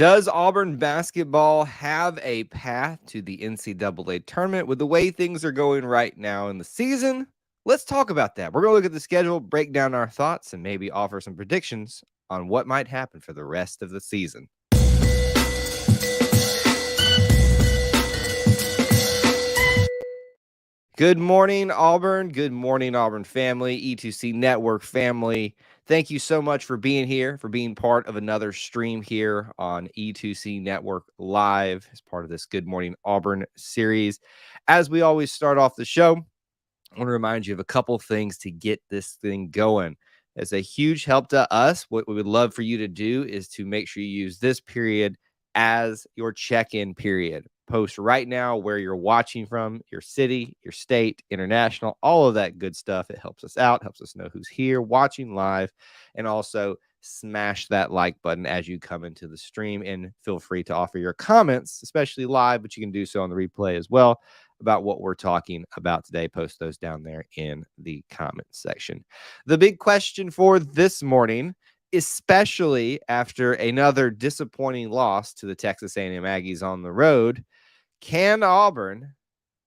Does Auburn basketball have a path to the NCAA tournament with the way things are going right now in the season? Let's talk about that. We're going to look at the schedule, break down our thoughts, and maybe offer some predictions on what might happen for the rest of the season. Good morning, Auburn. Good morning, Auburn family, E2C Network family. Thank you so much for being here, for being part of another stream here on E2C Network Live as part of this Good Morning Auburn series. As we always start off the show, I want to remind you of a couple things to get this thing going. As a huge help to us, what we would love for you to do is to make sure you use this period as your check-in period. Post right now where you're watching from, your city, your state, international, all of that good stuff. It helps us out, helps us know who's here watching live, and also smash that like button as you come into the stream, and feel free to offer your comments, especially live, but you can do so on the replay as well, about what we're talking about today. Post those down there in the comments section. The big question for this morning, especially after another disappointing loss to the Texas A&M Aggies on the road, can Auburn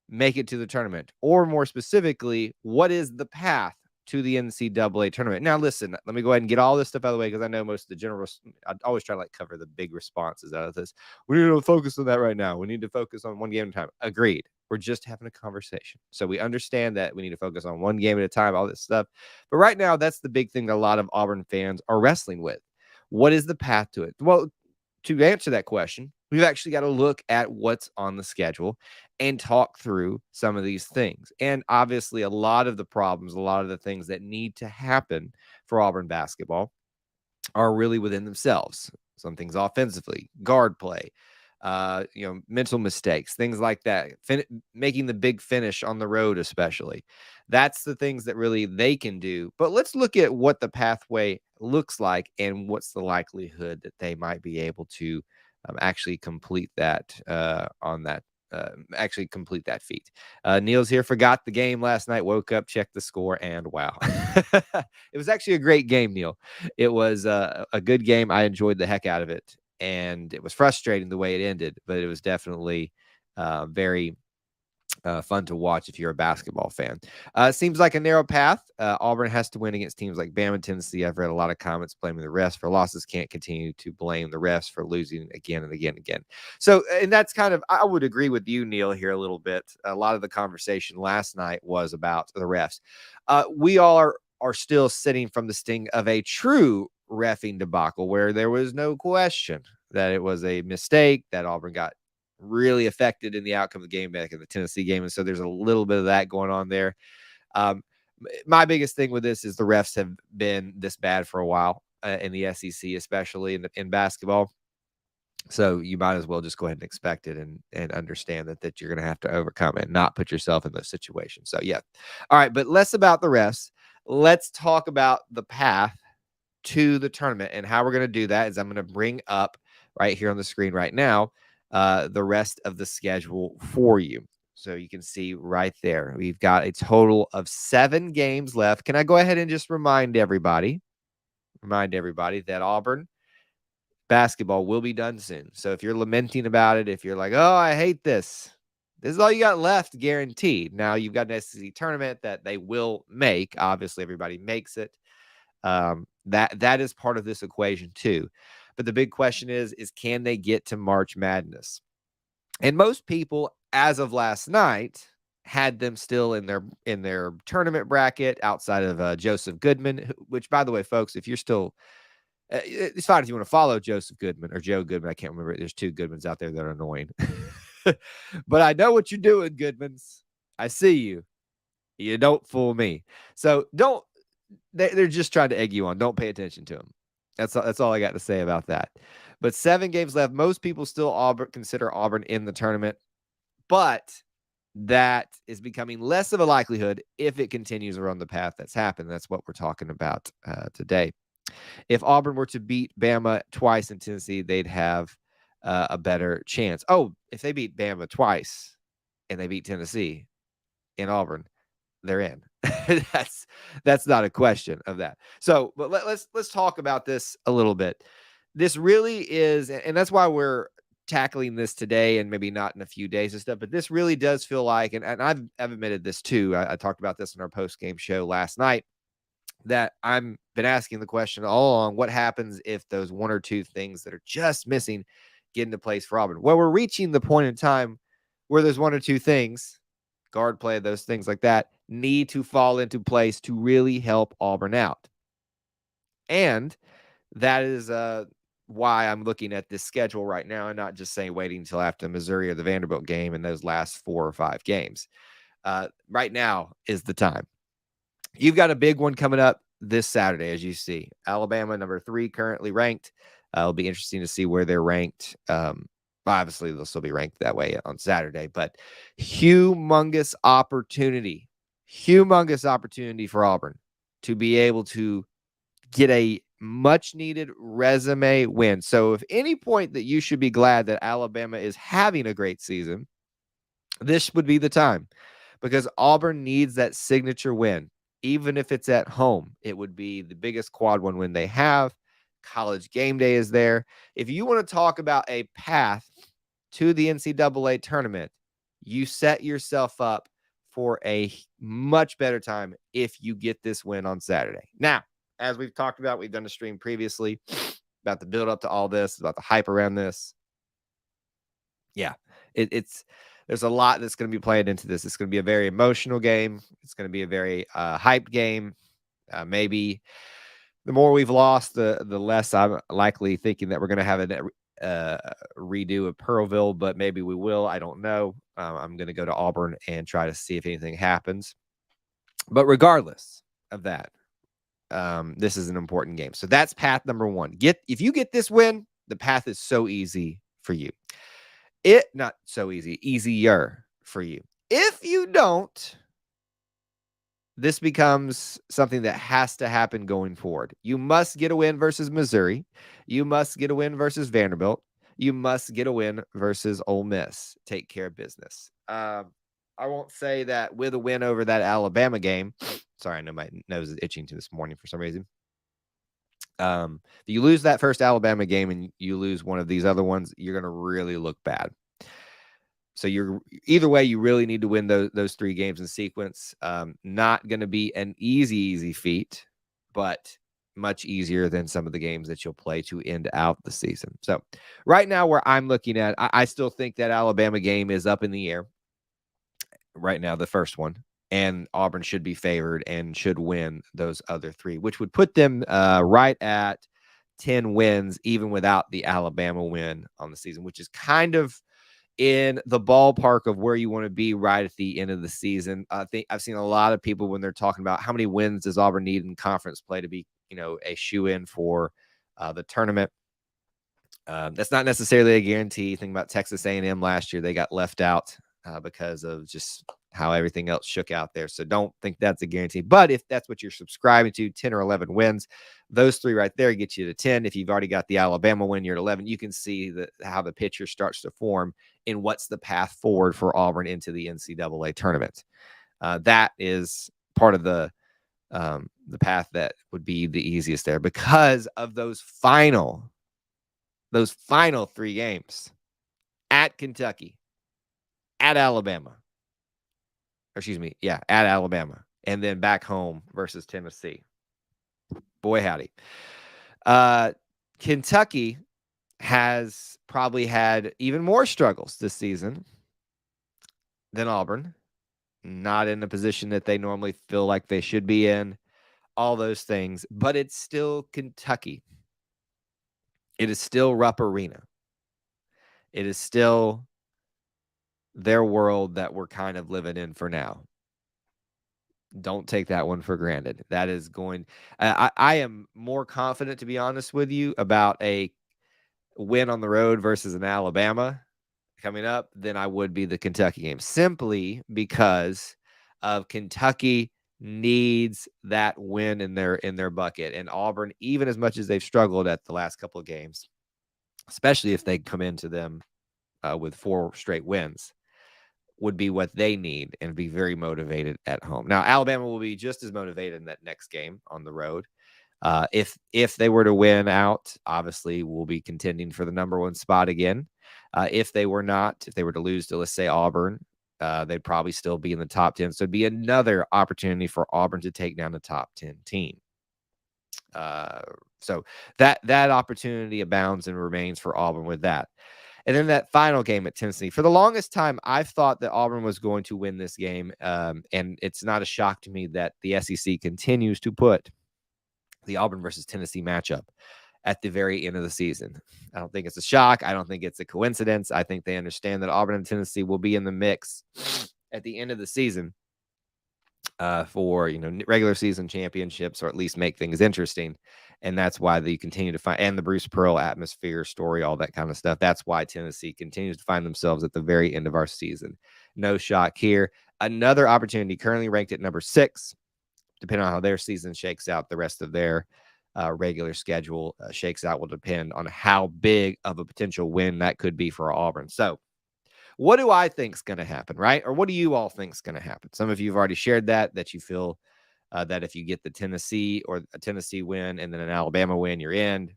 make it to the tournament? Or more specifically, what is the path to the NCAA tournament? Now, listen, let me go ahead and get all this stuff out of the way, because I know most of the general, I always try to cover the big responses out of this. We need to focus on that right now. We need to focus on one game at a time. Agreed. We're just having a conversation. So we understand that we need to focus on one game at a time, all this stuff. But right now, that's the big thing that a lot of Auburn fans are wrestling with. What is the path to it? Well, to answer that question, we've actually got to look at what's on the schedule and talk through some of these things. And obviously, a lot of the problems, a lot of the things that need to happen for Auburn basketball are really within themselves. Some things offensively, guard play, mental mistakes, things like that, making the big finish on the road, especially. That's the things that really they can do. But let's look at what the pathway looks like and what's the likelihood that they might be able to actually complete that actually complete that feat. Neil's here, forgot the game last night, woke up, checked the score, and wow. It was actually a great game, Neil. It was a good game. I enjoyed the heck out of it. And it was frustrating the way it ended, but it was definitely very fun to watch if you're a basketball fan. Seems like a narrow path. Auburn has to win against teams like Bama, Tennessee. I've read a lot of comments blaming the refs for losses. Can't continue to blame the refs for losing again and again and again. So, and that's kind of, I would agree with you, Neil, here a little bit. A lot of the conversation last night was about the refs. We all are still sitting from the sting of a true reffing debacle where there was no question that it was a mistake, that Auburn got really affected in the outcome of the game back in the Tennessee game. And so there's a little bit of that going on there. My biggest thing with this is the refs have been this bad for a while in the SEC, especially in basketball. So you might as well just go ahead and expect it and understand that you're going to have to overcome it and not put yourself in those situations. So, yeah. All right. But less about the refs. Let's talk about the path to the tournament, and how we're going to do that is I'm going to bring up right here on the screen right now the rest of the schedule for you. So you can see right there, we've got a total of 7 games left. Can I go ahead and just remind everybody that Auburn basketball will be done soon. So if you're lamenting about it, if you're like, oh, I hate this is all you got left, guaranteed. Now you've got an SEC tournament that they will make. Obviously, everybody makes it. That is part of this equation too. But the big question is can they get to March Madness? And most people, as of last night, had them still in their tournament bracket outside of Joseph Goodman, which, by the way, folks, if you're still it's fine if you want to follow Joseph Goodman or Joe Goodman. I can't remember. There's 2 Goodmans out there that are annoying. But I know what you're doing, Goodmans. I see you. You don't fool me. So don't. They're just trying to egg you on. Don't pay attention to them. That's all I got to say about that. But 7 games left. Most people still consider Auburn in the tournament, but that is becoming less of a likelihood if it continues around the path that's happened. That's what we're talking about today. If Auburn were to beat Bama twice in Tennessee, they'd have a better chance. Oh, if they beat Bama twice and they beat Tennessee in Auburn, they're in. That's not a question of that. So, but let's talk about this a little bit. this really is, and that's why we're tackling this today and maybe not in a few days and stuff, but this really does feel like, and I've admitted this too. I talked about this in our post-game show last night, that I'm been asking the question all along, what happens if those one or two things that are just missing get into place for Auburn? Well, we're reaching the point in time where there's one or two things, guard play, those things like that, need to fall into place to really help Auburn out. And that is why I'm looking at this schedule right now and not just saying waiting until after the Missouri or the Vanderbilt game and those last 4 or 5 games. Right now is the time. You've got a big one coming up this Saturday, as you see. Alabama, number 3, currently ranked. It'll be interesting to see where they're ranked. Obviously, they'll still be ranked that way on Saturday, but humongous opportunity for Auburn to be able to get a much needed resume win. So, if any point that you should be glad that Alabama is having a great season, this would be the time, because Auburn needs that signature win. Even if it's at home, it would be the biggest quad one win they have. College game day is there. If you want to talk about a path to the NCAA tournament, you set yourself up for a much better time if you get this win on Saturday. Now, as we've talked about, we've done a stream previously about the build up to all this, about the hype around this. Yeah, it's there's a lot that's going to be played into this. It's going to be a very emotional game. It's going to be a very hyped game. Maybe the more we've lost, the less I'm likely thinking that we're going to have a redo of Pearlville, but maybe we will. I don't know. I'm going to go to Auburn and try to see if anything happens. But regardless of that, this is an important game. So that's path number 1. If you get this win, the path is so easy for you. Not so easy, easier for you. If you don't, this becomes something that has to happen going forward. You must get a win versus Missouri. You must get a win versus Vanderbilt. You must get a win versus Ole Miss. Take care of business. I won't say that with a win over that Alabama game. Sorry, I know my nose is itching to this morning for some reason. If you lose that first Alabama game and you lose one of these other ones, you're going to really look bad. So either way, you really need to win those 3 games in sequence. Not going to be an easy feat, but much easier than some of the games that you'll play to end out the season. So right now, where I'm looking at, I still think that Alabama game is up in the air right now, the first one, and Auburn should be favored and should win those other 3, which would put them right at 10 wins, even without the Alabama win on the season, which is kind of in the ballpark of where you want to be right at the end of the season. I think I've seen a lot of people when they're talking about how many wins does Auburn need in conference play to be, a shoe-in for the tournament. That's not necessarily a guarantee. Think about Texas A&M last year. They got left out because of just how everything else shook out there. So don't think that's a guarantee. But if that's what you're subscribing to, 10 or 11 wins, those 3 right there get you to 10. If you've already got the Alabama win, you're at 11. You can see how the picture starts to form in what's the path forward for Auburn into the NCAA tournament. That is part of the path that would be the easiest there because of those final 3 games at Kentucky, at Alabama. At Alabama, and then back home versus Tennessee. Boy, howdy. Kentucky has probably had even more struggles this season than Auburn. Not in the position that they normally feel like they should be in, all those things, but it's still Kentucky. It is still Rupp Arena. It is still their world that we're kind of living in for now. Don't take that one for granted. That is going. I am more confident, to be honest with you, about a win on the road versus an Alabama coming up than I would be the Kentucky game, simply because of Kentucky needs that win in their bucket, and Auburn, even as much as they've struggled at the last couple of games, especially if they come into them with 4 straight wins, would be what they need and be very motivated at home. Now, Alabama will be just as motivated in that next game on the road. If they were to win out, obviously we'll be contending for the number 1 spot again. If they were to lose to, let's say, Auburn, they'd probably still be in the top 10. So it'd be another opportunity for Auburn to take down the top 10 team. So that opportunity abounds and remains for Auburn with that. And then that final game at Tennessee. For the longest time, I've thought that Auburn was going to win this game. And it's not a shock to me that the SEC continues to put the Auburn versus Tennessee matchup at the very end of the season. I don't think it's a shock. I don't think it's a coincidence. I think they understand that Auburn and Tennessee will be in the mix at the end of the season for regular season championships, or at least make things interesting. And that's why they continue to find, and the Bruce Pearl atmosphere story, all that kind of stuff. That's why Tennessee continues to find themselves at the very end of our season. No shock here. Another opportunity, currently ranked at number 6, depending on how their season shakes out, the rest of their regular schedule shakes out will depend on how big of a potential win that could be for Auburn. So what do I think is going to happen, right? Or what do you all think is going to happen? Some of you have already shared that you feel that if you get the Tennessee or a Tennessee win and then an Alabama win, you're in.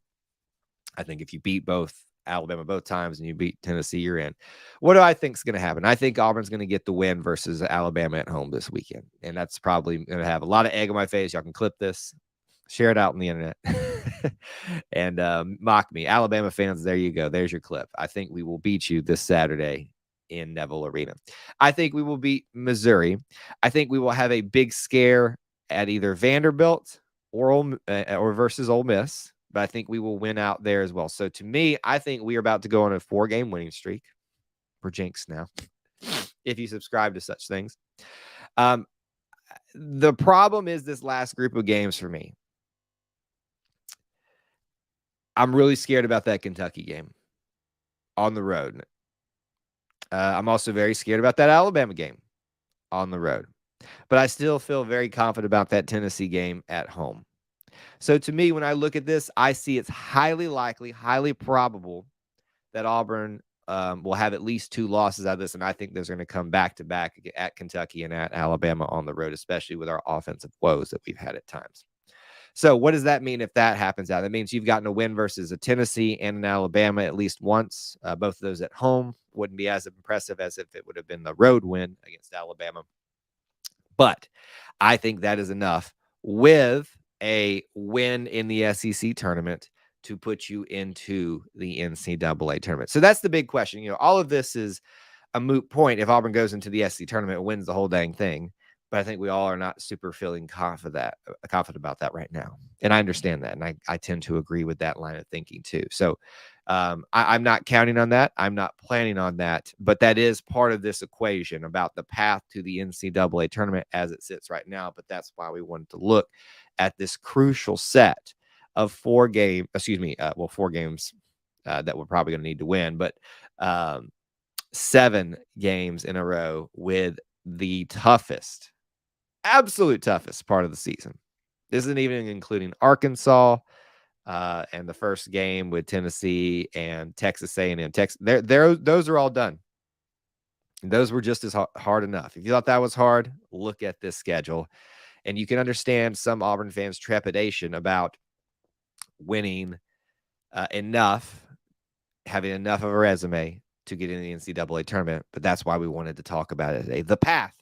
I think if you beat Alabama both times and you beat Tennessee, you're in. What do I think is going to happen? I think Auburn's going to get the win versus Alabama at home this weekend. And that's probably going to have a lot of egg on my face. Y'all can clip this, share it out on the internet, and mock me. Alabama fans, there you go. There's your clip. I think we will beat you this Saturday in Neville Arena. I think we will beat Missouri. I think we will have a big scare at either Vanderbilt or versus Ole Miss. But I think we will win out there as well. So to me, I think we are about to go on a 4-game winning streak. We're jinxed now, if you subscribe to such things. The problem is this last group of games for me. I'm really scared about that Kentucky game on the road. I'm also very scared about that Alabama game on the road. But I still feel very confident about that Tennessee game at home. So to me, when I look at this, I see it's highly likely, highly probable that Auburn will have at least 2 losses out of this. And I think there's going to come back-to-back at Kentucky and at Alabama on the road, especially with our offensive woes that we've had at times. So what does that mean if that happens out? That means you've gotten a win versus a Tennessee and an Alabama at least once. Both of those at home wouldn't be as impressive as if it would have been the road win against Alabama. But I think that is enough with a win in the SEC tournament to put you into the NCAA tournament. So that's the big question. All of this is a moot point if Auburn goes into the SEC tournament and wins the whole dang thing. But I think we all are not super feeling confident about that right now. And I understand that. And I tend to agree with that line of thinking too. So I'm not counting on that. I'm not planning on that. But that is part of this equation about the path to the NCAA tournament as it sits right now. But that's why we wanted to look at this crucial set of 4 games that we're probably going to need to win. But 7 games in a row with the absolute toughest part of the season. This isn't even including Arkansas and the first game with Tennessee and Texas A&M. Those are all done. Those were just as hard enough. If you thought that was hard, look at this schedule. And you can understand some Auburn fans' trepidation about winning enough, having enough of a resume to get in the NCAA tournament. But that's why we wanted to talk about it today. The path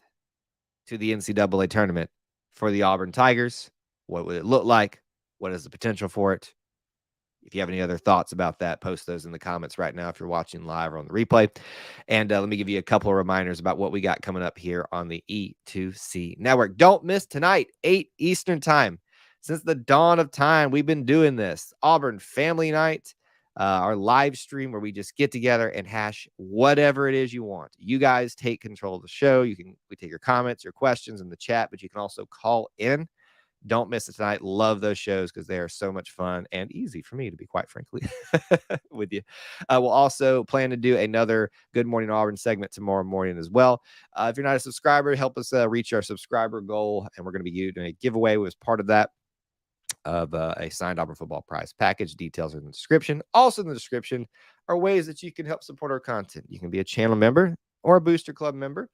to the NCAA tournament for the Auburn Tigers. What would it look like? What is the potential for it? If you have any other thoughts about that, post those in the comments right now if you're watching live or on the replay. And let me give you a couple of reminders about what we got coming up here on the E2C Network. Don't miss tonight, 8 Eastern time. Since the dawn of time, we've been doing this. Auburn Family Night, our live stream where we just get together and hash whatever it is you want. You guys take control of the show. We take your comments, your questions in the chat, but you can also call in. Don't miss it tonight. Love those shows because they are so much fun and easy for me, to be quite frankly, with you. We'll also plan to do another Good Morning Auburn segment tomorrow morning as well. If you're not a subscriber, help us reach our subscriber goal, and we're going to be doing a giveaway as part of that of a signed Auburn football prize package. Details are in the description. Also in the description are ways that you can help support our content. You can be a channel member or a Booster Club member.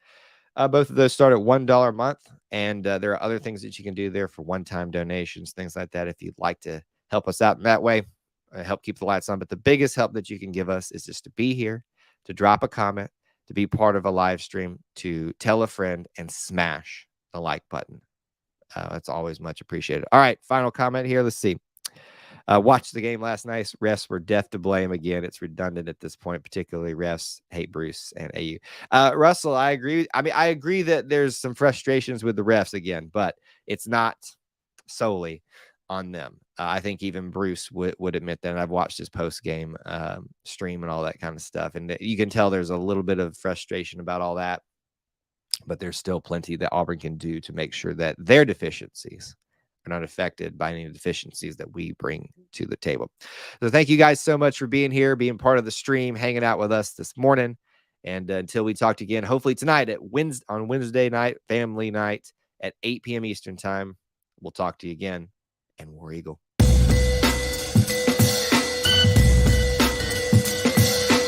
Both of those start at $1 a month, and there are other things that you can do there for one-time donations, things like that. If you'd like to help us out in that way, help keep the lights on. But the biggest help that you can give us is just to be here, to drop a comment, to be part of a live stream, to tell a friend, and smash the like button. That's always much appreciated. All right, final comment here. Let's see. Watched the game last night. Refs were death to blame again. It's redundant at this point, particularly refs hate Bruce and AU. Russell, I agree. I mean, I agree that there's some frustrations with the refs again, but it's not solely on them. I think even Bruce would admit that. And I've watched his post game stream and all that kind of stuff, and you can tell there's a little bit of frustration about all that. But there's still plenty that Auburn can do to make sure that their deficiencies are not affected by any deficiencies that we bring to the table. So thank you guys so much for being here, being part of the stream, hanging out with us this morning. And until we talk again, hopefully tonight on Wednesday night, family night at 8 p.m. Eastern time, we'll talk to you again. And War Eagle.